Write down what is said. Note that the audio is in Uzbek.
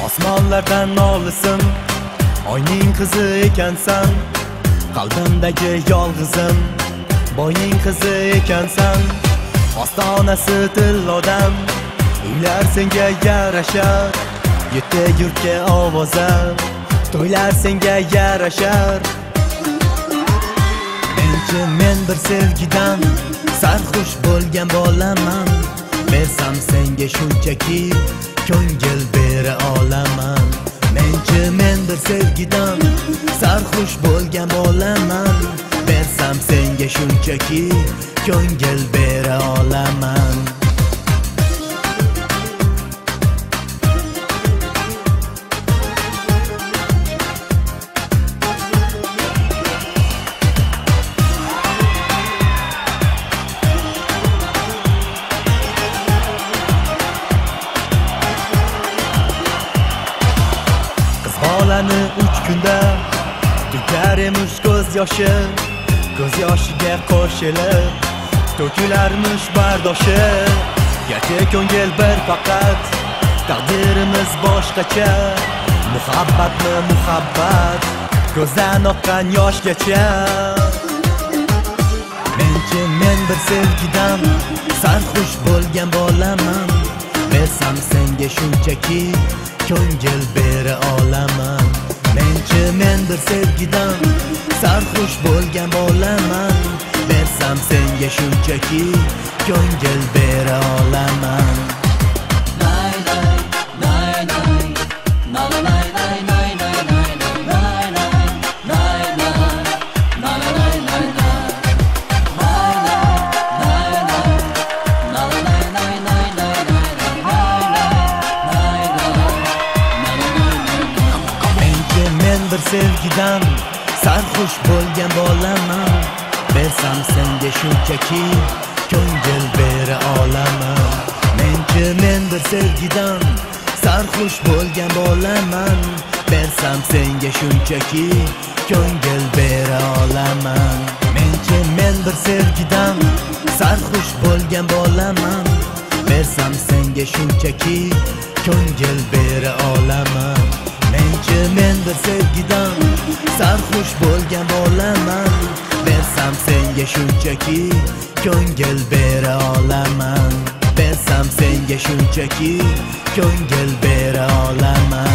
Osmonlardan olisim, oyning qizi ekansan, qalbimdagi yolg'izim, boyning qizi ekansan. Ostonasi tillodan, uylar senga yarashar, yetti yurtga ovozar, to'ylar senga yarashar. Men bir sevgidan sarxush bo'lgan bolaman, bersam senga shunchaki ko'ngil bera olaman. Men bir sevgidan sarxush bo'lgan bolaman, bersam senga shunchaki ko'ngil bera olaman. Bolani 3 kunda to'kar emish ko'z yoshiga qo'shilib to'kilarmish bardoshi. Garchi ko'ngil bir faqat, taqdirimiz boshqacha. Muhabbatni muhabbat, ko'zdan oqqan yoshgacha. Men bir sevgidan sarxush bo'lgan bolaman, bersam senga shunchaki ko'ngil bera olaman. Men bir sevgidan sarxush bo'lgan bolaman, bersam senga shunchaki ko'ngil bera olaman. Bir sevgidan sarxush bo'lgan bolaman, bersam senga shunchaki ko'ngil bera olaman. Men bir sevgidan sarxush bo'lgan bolaman, bersam senga shunchaki ko'ngil bera olaman. Men bir sevgidan sarxush bo'lgan bolaman, bersam senga shunchaki ko'ngil bera olaman. Men bir sevgidan sarxush bo'lgan bolaman, bersam senga shunchaki ko'ngil bera olaman. Bersam senga shunchaki ko'ngil bera olaman.